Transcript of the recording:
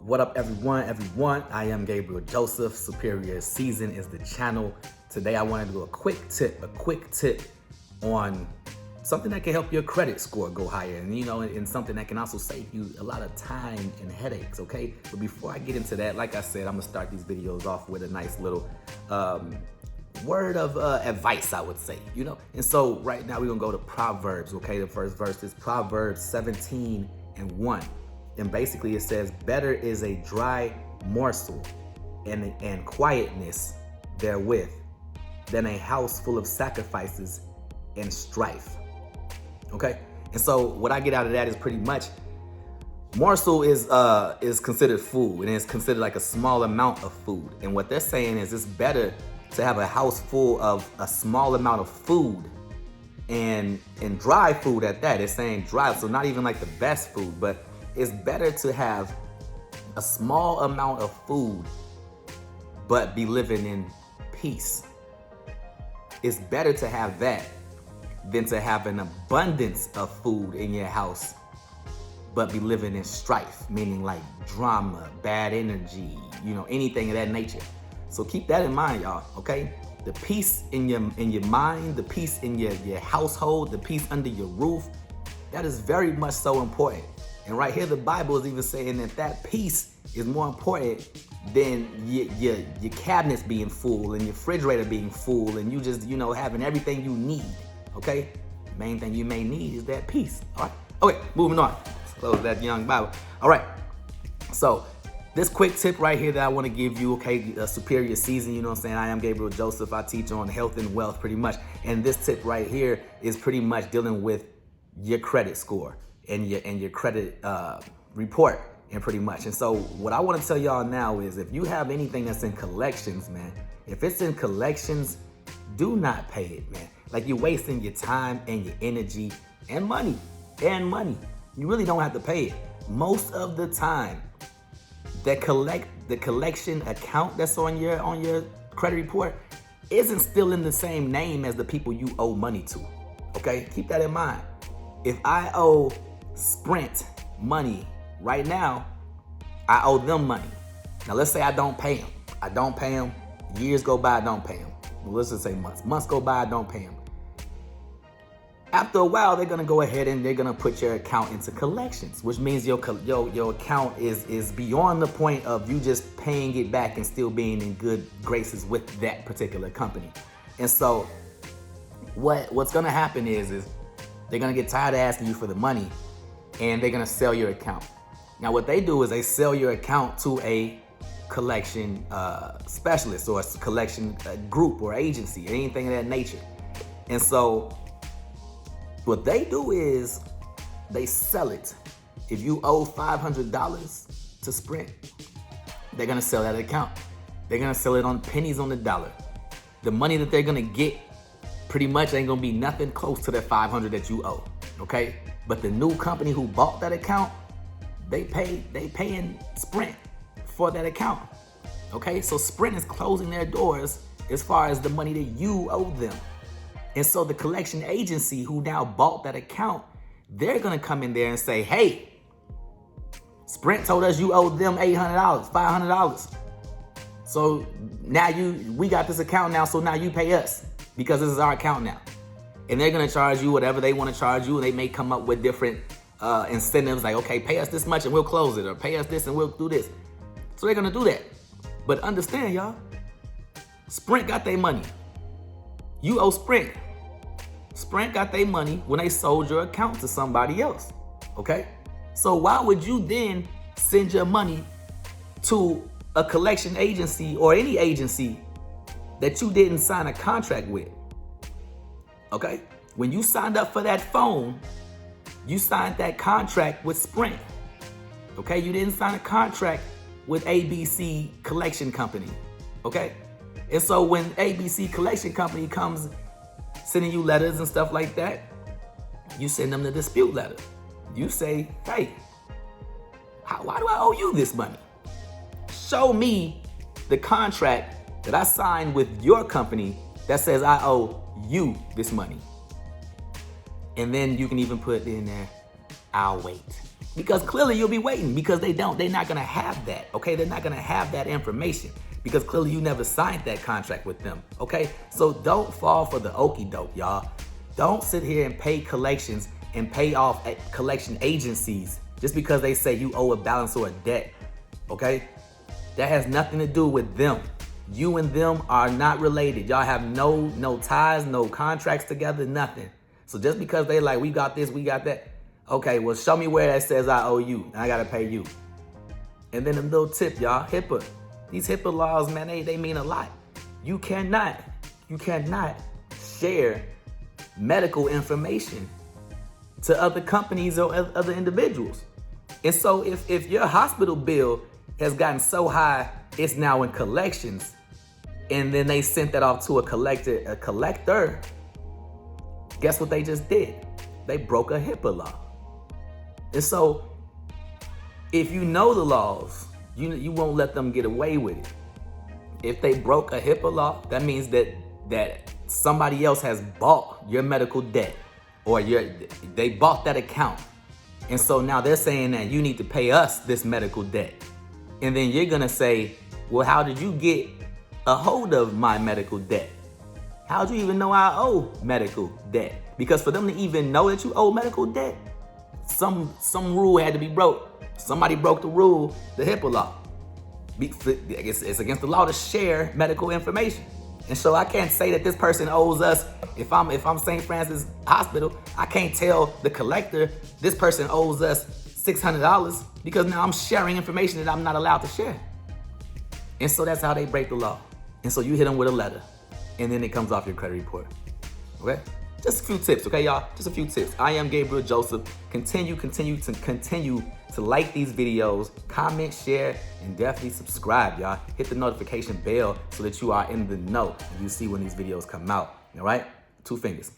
What up, everyone? I am Gabriel Joseph. Superior Sezin is the channel. Today, I want to do a quick tip on something that can help your credit score go higher, and something that can also save you a lot of time and headaches. Okay, but before I get into that, like I said, I'm gonna start these videos off with a nice little word of advice, I would say. And so right now we're gonna go to Proverbs. Okay, the first verse is Proverbs 17:1. And basically it says, better is a dry morsel and quietness therewith than a house full of sacrifices and strife. Okay? And so what I get out of that is pretty much morsel is considered food, and it's considered like a small amount of food. And what they're saying is it's better to have a house full of a small amount of food and dry food at that. It's saying dry, so not even like the best food, but it's better to have a small amount of food but be living in peace. It's better to have that than to have an abundance of food in your house but be living in strife, meaning like drama, bad energy, anything of that nature. So keep that in mind, y'all, okay? The peace in your mind, the peace in your household, the peace under your roof, that is very much so important. And right here, the Bible is even saying that peace is more important than your cabinets being full and your refrigerator being full and you just, having everything you need, okay? The main thing you may need is that peace, all right? Okay, moving on. Let's close that young Bible. All right, so this quick tip right here that I want to give you, okay, Superior Sezin, I am Gabriel Joseph. I teach on health and wealth pretty much. And this tip right here is pretty much dealing with your credit score and your credit report, and pretty much. And so what I want to tell y'all now is if you have anything that's in collections, man, if it's in collections, do not pay it, man. Like, you're wasting your time and your energy and money. You really don't have to pay it. Most of the time, the collection account that's on your credit report isn't still in the same name as the people you owe money to. Okay, keep that in mind. If I owe Sprint money right now, I owe them money. Now let's say I don't pay them. Years go by, I don't pay them. Well, let's just say months. Months go by, I don't pay them. After a while, they're gonna go ahead and they're gonna put your account into collections, which means your account is beyond the point of you just paying it back and still being in good graces with that particular company. And so what's gonna happen is they're gonna get tired of asking you for the money, and they're gonna sell your account. Now what they do is they sell your account to a collection specialist or a collection group or agency, anything of that nature. And so what they do is they sell it. If you owe $500 to Sprint, they're gonna sell that account. They're gonna sell it on pennies on the dollar. The money that they're gonna get pretty much ain't gonna be nothing close to that $500 that you owe, okay? But the new company who bought that account, they paying Sprint for that account, okay? So Sprint is closing their doors as far as the money that you owe them. And so the collection agency who now bought that account, they're gonna come in there and say, hey, Sprint told us you owe them $800, $500. So now we got this account now, so now you pay us because this is our account now. And they're gonna charge you whatever they wanna charge you, and they may come up with different incentives like, okay, pay us this much and we'll close it, or pay us this and we'll do this. So they're gonna do that. But understand, y'all, Sprint got their money. You owe Sprint. Sprint got their money when they sold your account to somebody else, okay? So why would you then send your money to a collection agency or any agency that you didn't sign a contract with? Okay? When you signed up for that phone, you signed that contract with Sprint. Okay? You didn't sign a contract with ABC Collection Company. Okay? And so when ABC Collection Company comes sending you letters and stuff like that, you send them the dispute letter. You say, hey, why do I owe you this money? Show me the contract that I signed with your company that says I owe you this money. And then you can even put in there, I'll wait. Because clearly you'll be waiting because they're not gonna have that, okay? They're not gonna have that information because clearly you never signed that contract with them, okay? So don't fall for the okie doke, y'all. Don't sit here and pay collections and pay off collection agencies just because they say you owe a balance or a debt, okay? That has nothing to do with them. You and them are not related. Y'all have no ties, no contracts together, nothing. So just because they like, we got this, we got that, okay, well, show me where that says I owe you and I gotta pay you. And then a little tip, y'all, HIPAA. These HIPAA laws, man, they mean a lot. You cannot share medical information to other companies or other individuals. And so if your hospital bill has gotten so high, it's now in collections, and then they sent that off to a collector, guess what they just did? They broke a HIPAA law. And so if you know the laws, you won't let them get away with it. If they broke a HIPAA law, that means that somebody else has bought your medical debt, or they bought that account. And so now they're saying that you need to pay us this medical debt. And then you're gonna say, well, how did you get a hold of my medical debt? How'd you even know I owe medical debt? Because for them to even know that you owe medical debt, some rule had to be broke. Somebody broke the rule, the HIPAA law. It's against the law to share medical information. And so I can't say that this person owes us, if I'm St. Francis Hospital, I can't tell the collector this person owes us $600 because now I'm sharing information that I'm not allowed to share. And so that's how they break the law. And so you hit them with a letter, and then it comes off your credit report. Okay? Just a few tips, okay, y'all? Just a few tips. I am Gabriel Joseph. Continue to like these videos, comment, share, and definitely subscribe, y'all. Hit the notification bell so that you are in the know and you see when these videos come out. All right? 2 fingers.